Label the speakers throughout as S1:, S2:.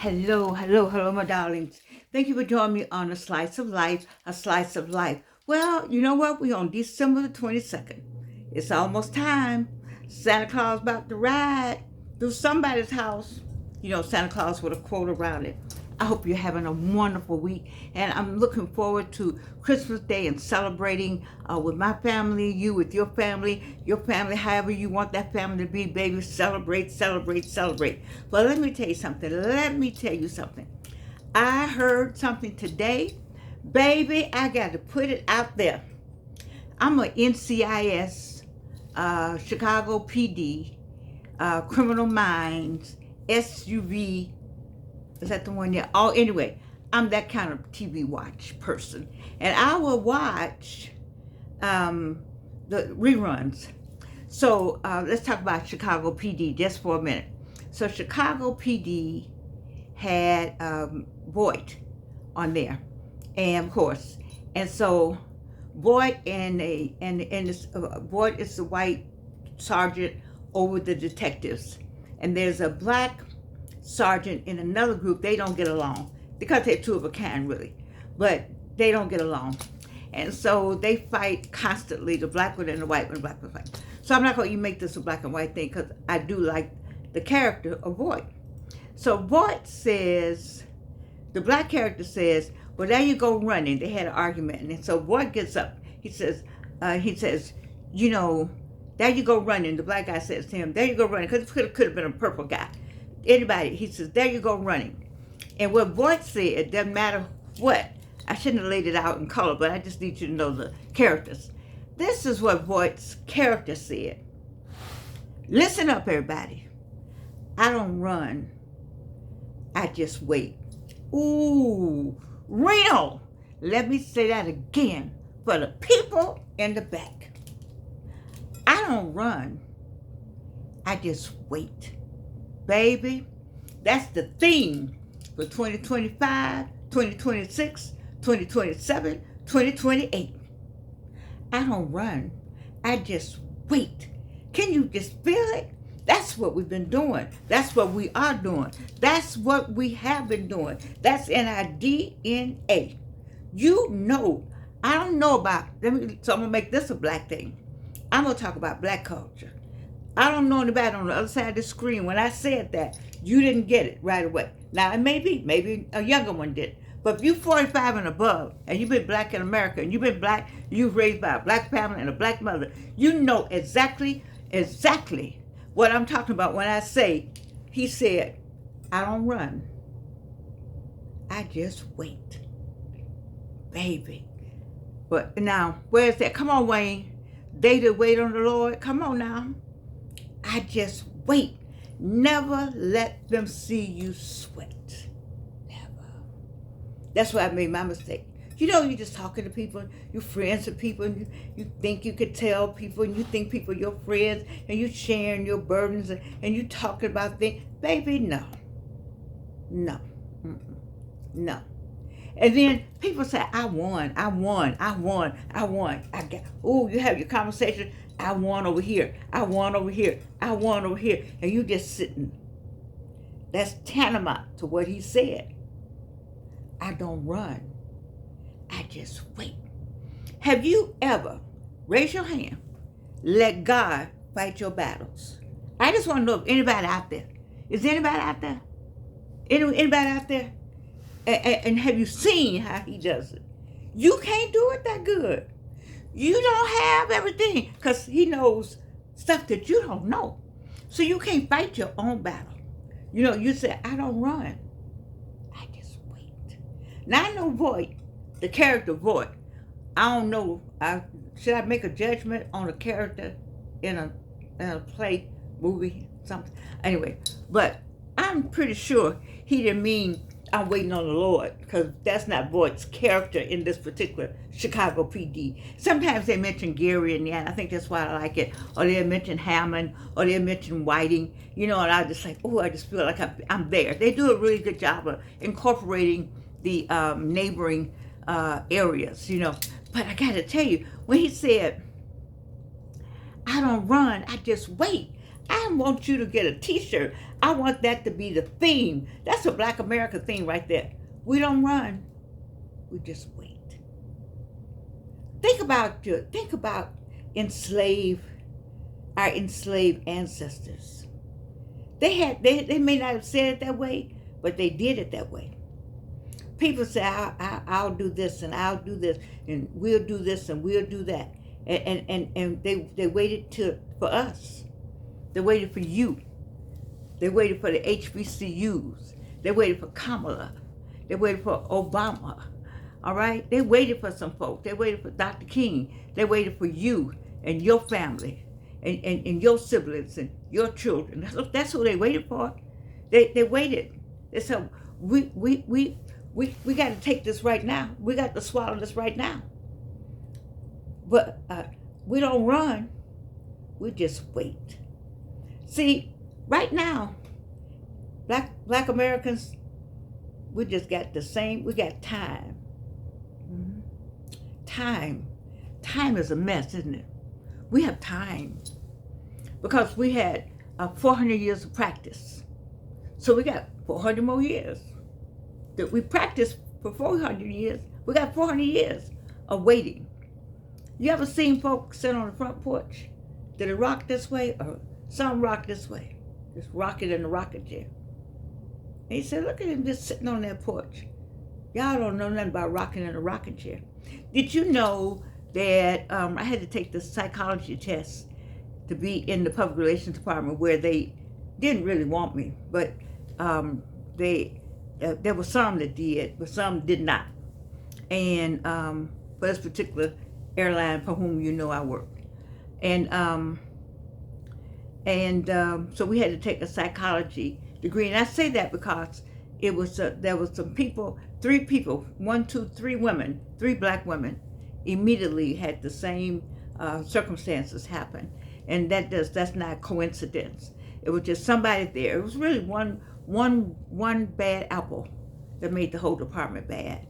S1: Hello, my darlings. Thank you for joining me on a slice of life. Well, you know what? We're on December the 22nd. It's almost time. Santa Claus about to ride through somebody's house. You know, Santa Claus with a quote around it. I hope you're having a wonderful week, and I'm looking forward to Christmas Day and celebrating with my family, you with your family, however you want that family to be, baby. Celebrate, celebrate, celebrate. But let me tell you something. I heard something today, baby. I got to put it out there. I'm a NCIS, Chicago PD, Criminal Minds, SUV. Is that the one? Yeah. Oh, anyway, I'm that kind of TV watch person, and I will watch the reruns. So let's talk about Chicago PD just for a minute. So Chicago PD had Voight on there, and of course, and so Voight Voight is the white sergeant over the detectives, and there's a black sergeant in another group. They don't get along because they're two of a kind, really, but they don't get along, and so they fight constantly. The black one and the white one, black one fight. So I'm not going to make this a black and white thing because I do like the character of Voight. So Voight says, the black character says, "Well, there you go running." They had an argument, and so Voight gets up. He says, you know, "There you go running." The black guy says to him, "There you go running," because it could have been a purple guy. Anybody, he says, "There you go running." And what Voight said, doesn't matter what. I shouldn't have laid it out in color, but I just need you to know the characters. This is what Voight's character said. Listen up, everybody. "I don't run. I just wait." Ooh, Reno. Let me say that again for the people in the back. I don't run. I just wait. Baby, that's the theme for 2025, 2026, 2027, 2028. I don't run. I just wait. Can you just feel it? That's what we've been doing. That's what we are doing. That's what we have been doing. That's in our DNA. You know, I don't know about, so I'm going to make this a black thing. I'm going to talk about black culture. I don't know anybody on the other side of the screen. When I said that, you didn't get it right away. Now, it maybe a younger one did. But if you're 45 and above, and you've been black in America, and you've been black, you've raised by a black family and a black mother, you know exactly what I'm talking about when I say, he said, "I don't run. I just wait." Baby. But now, where's that? Come on, Wayne. They that wait on the Lord. Come on now. I just wait. Never let them see you sweat. Never. That's where I made my mistake. You know, you're just talking to people, you're friends with people, and you think you could tell people, and you think people are your friends, and you're sharing your burdens, and you're talking about things. Baby, no. No. Mm-mm. No. And then people say, I won. I got, you have your conversation. I won over here. I won over here. And you just sitting. That's tantamount to what he said. I don't run. I just wait. Have you ever, raise your hand, let God fight your battles? I just want to know if anybody out there. Is anybody out there? Anybody out there? And have you seen how he does it? You can't do it that good. You don't have everything because he knows stuff that you don't know. So you can't fight your own battle. You know, you say, I don't run. I just wait. Now I know Voight, the character Voight. I don't know. Should I make a judgment on a character in a play, movie, something? Anyway, but I'm pretty sure he didn't mean I'm waiting on the Lord, because that's not Voight's character in this particular Chicago PD. Sometimes they mention Gary and I think that's why I like it. Or they mention Hammond, or they mention Whiting, you know, and I just like, I just feel like I'm there. They do a really good job of incorporating the neighboring areas, you know. But I gotta tell you, when he said, I don't run, I just wait. I want you to get a t-shirt. I want that to be the theme. That's a Black America theme right there. We don't run. We just wait. Think about enslaved our enslaved ancestors. They may not have said it that way, but they did it that way. People say, I'll do this and I'll do this and we'll do this and we'll do that. And they waited for us. They waited for you. They waited for the HBCUs. They waited for Kamala. They waited for Obama. All right? They waited for some folks. They waited for Dr. King. They waited for you and your family and your siblings and your children. That's who they waited for. They waited. They said, we got to take this right now. We got to swallow this right now. But we don't run. We just wait. See, right now, Black Americans, we just got the same. We got time. Time is a mess, isn't it? We have time because we had 400 years of practice. So we got 400 more years that we practiced for 400 years. We got 400 years of waiting. You ever seen folks sit on the front porch? Did it rock this way or some rock this way? Just rock it in the rocking chair. And he said, look at him just sitting on that porch. Y'all don't know nothing about rocking in a rocking chair. Did you know that I had to take the psychology test to be in the public relations department where they didn't really want me, but there were some that did, but some did not. And for this particular airline for whom you know I work. And so we had to take a psychology degree. And I say that because it was there was some people, 3 people, 1, 2, 3 women, 3 Black women, immediately had the same circumstances happen, and that's not coincidence. It was just somebody there. It was really one bad apple that made the whole department bad,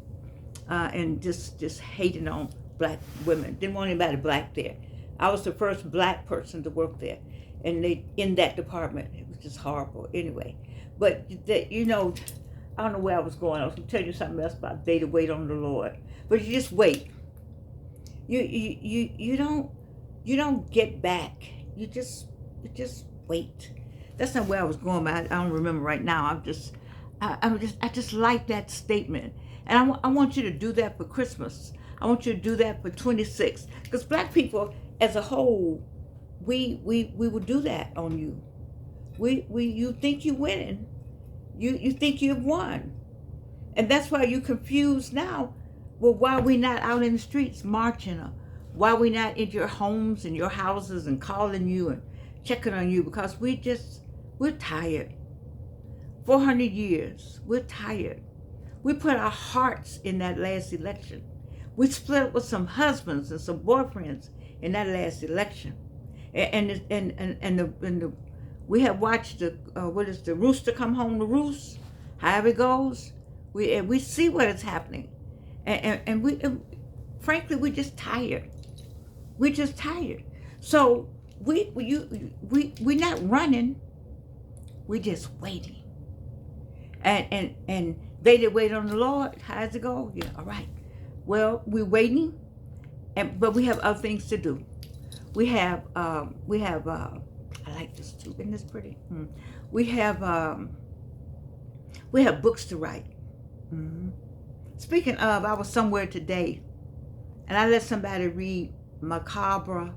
S1: and just hating on Black women. Didn't want anybody Black there. I was the first Black person to work there, and they in that department. It was just horrible. Anyway, but you know, I don't know where I was going. I was going to tell you something else about they to wait on the Lord, but you just wait. You don't get back. You just wait. That's not where I was going. But I don't remember right now. I just like that statement, and I want you to do that for Christmas. I want you to do that for 26, because Black people as a whole, we will do that on you. You think you're winning. You think you've won. And that's why you're confused now. Well, why are we not out in the streets marching? Or why are we not in your homes and your houses and calling you and checking on you? Because we're tired. 400 years, we're tired. We put our hearts in that last election. We split up with some husbands and some boyfriends in that last election. We have watched the rooster come home to roost, however it goes. We see what is happening, and frankly, we're just tired. We're just tired. So we're not running. We're just waiting. And they that wait on the Lord, how's it go? Yeah, all right. Well, we're waiting, but we have other things to do. We have I like this too. Isn't this pretty? We have books to write. Speaking of, I was somewhere today, and I let somebody read Macabre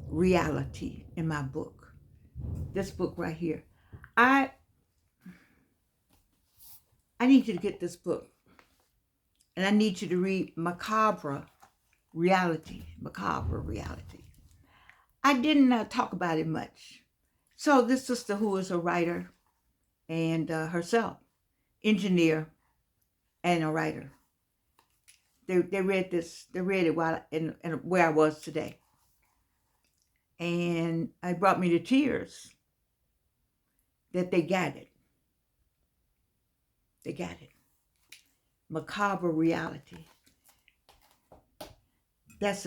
S1: Reality in my book. This book right here. I need you to get this book, and I need you to read Macabre Reality. Macabre Reality. I didn't talk about it much. So this sister, who is a writer and herself, engineer and a writer, they read this. They read it while in where I was today, and it brought me to tears that they got it. They got it. Macabre Reality. That's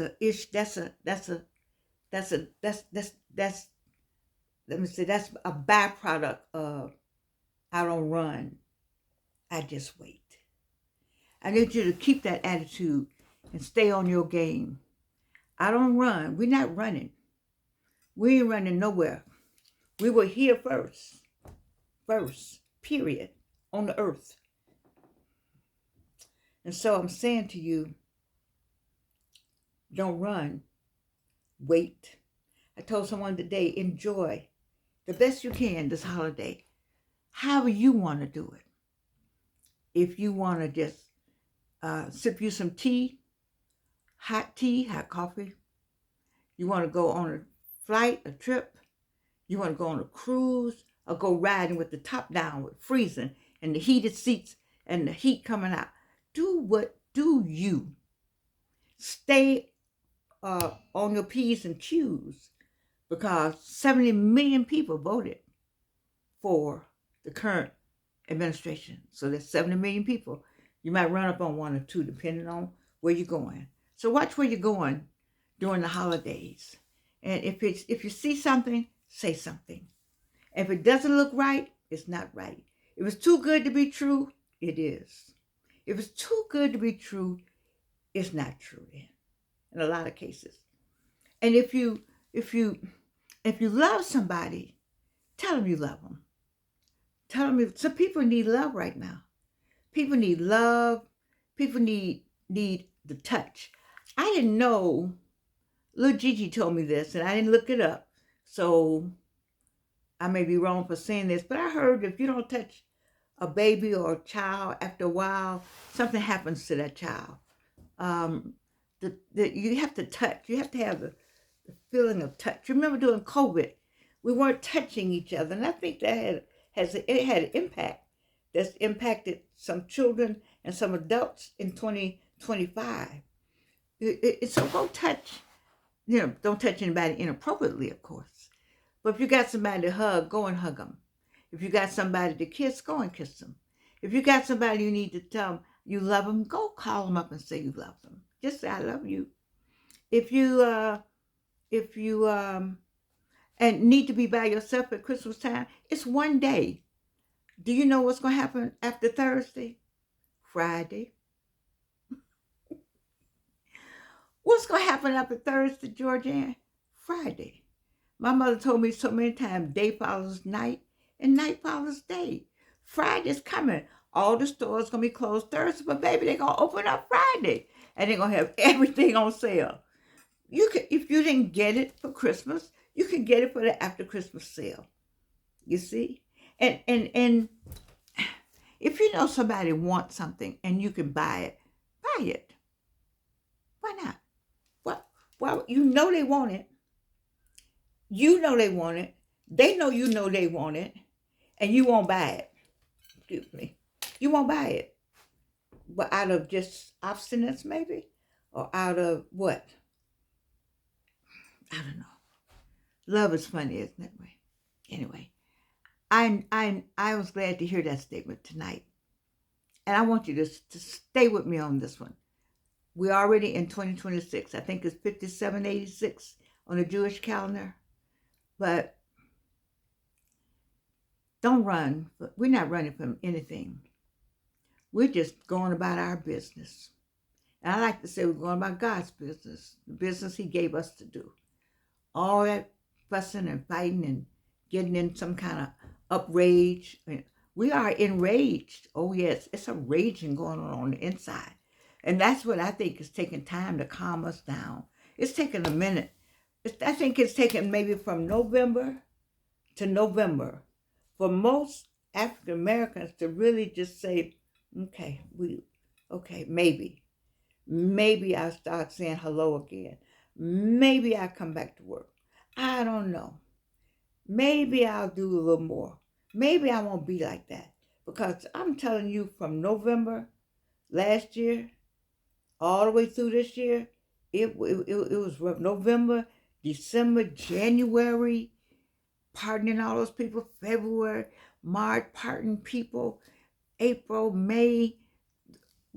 S1: let me say, that's a byproduct of I don't run, I just wait. I need you to keep that attitude and stay on your game. I don't run. We're not running. We ain't running nowhere. We were here first, period, on the earth. And so I'm saying to you, don't run, wait. I told someone today, enjoy the best you can this holiday, however you want to do it. If you want to just sip you some tea, hot coffee, you want to go on a flight, a trip, you want to go on a cruise, or go riding with the top down with freezing and the heated seats and the heat coming out. Do you. Stay on your P's and Q's, because 70 million people voted for the current administration. So there's 70 million people. You might run up on one or two depending on where you're going. So watch where you're going during the holidays. And if you see something, say something. If it doesn't look right, it's not right. If it's too good to be true, it is. If it's too good to be true, it's not true then, in a lot of cases. And if you love somebody, tell them you love them. Tell them. Some people need love right now. People need love. People need the touch. I didn't know. Little Gigi told me this, and I didn't look it up. So I may be wrong for saying this, but I heard if you don't touch a baby or a child, after a while, something happens to that child. You have to touch. You have to have the feeling of touch. Remember during COVID, we weren't touching each other, and I think that had an impact. That's impacted some children and some adults in 2025. So go touch. Don't touch anybody inappropriately, of course. But if you got somebody to hug, go and hug them. If you got somebody to kiss, go and kiss them. If you got somebody you need to tell them you love them, go call them up and say you love them. Just say I love you. If you and need to be by yourself at Christmas time, it's one day. Do you know what's going to happen after Thursday? Friday. What's going to happen after Thursday, Georgianne? Friday. My mother told me so many times, day follows night and night follows day. Friday's coming. All the stores going to be closed Thursday, but baby, they're going to open up Friday. And they're going to have everything on sale. If you didn't get it for Christmas, you can get it for the after Christmas sale. You see? And if you know somebody wants something and you can buy it, buy it. Why not? Well, you know they want it. You know they want it. They know you know they want it. And you won't buy it. Excuse me. You won't buy it. But out of just obstinance, maybe? Or out of what? I don't know. Love is funny, isn't it? Anyway, I was glad to hear that statement tonight. And I want you to stay with me on this one. We're already in 2026. I think it's 5786 on the Jewish calendar. But don't run. We're not running from anything. We're just going about our business. And I like to say we're going about God's business, the business he gave us to do. All that fussing and fighting and getting in some kind of outrage. We are enraged. Oh, yes, it's a raging going on the inside. And that's what I think is taking time to calm us down. It's taking a minute. I think it's taken maybe from November to November for most African Americans to really just say, okay, maybe I'll start saying hello again. Maybe I'll come back to work. I don't know. Maybe I'll do a little more. Maybe I won't be like that. Because I'm telling you, from November last year all the way through this year, it was November, December, January, pardoning all those people, February, March, pardoning people, April, May.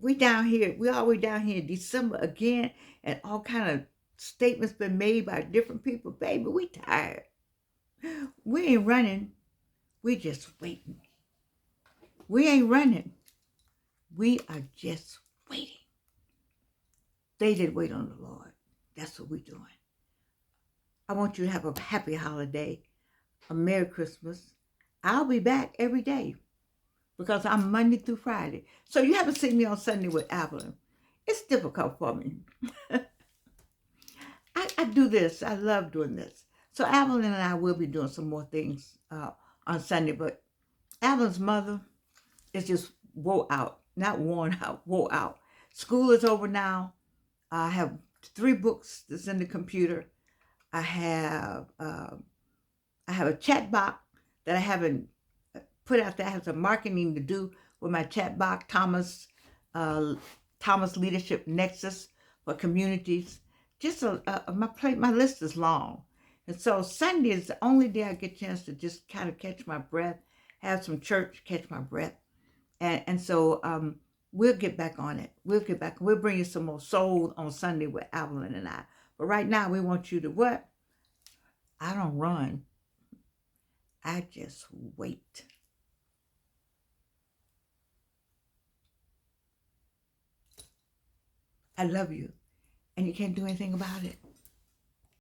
S1: We all the way down here in December again, and all kind of statements been made by different people. Baby, we tired. We ain't running. We just waiting. We ain't running. We are just waiting. They did wait on the Lord. That's what we're doing. I want you to have a happy holiday, a Merry Christmas. I'll be back every day because I'm Monday through Friday. So you haven't seen me on Sunday with Evelyn. It's difficult for me. I do this. I love doing this. So Evelyn and I will be doing some more things on Sunday, but Evelyn's mother is just wore out, not worn out, wore out. School is over now. I have 3 books that's in the computer. I have a chat box that I haven't put out there. I have some marketing to do with my chat box, Thomas Leadership Nexus for communities. Just my list is long, and so Sunday is the only day I get a chance to just kind of catch my breath, have some church, catch my breath, and so we'll get back on it. We'll get back. We'll bring you some more soul on Sunday with Evelyn and I. But right now, we want you to what? I don't run. I just wait. I love you, and you can't do anything about it.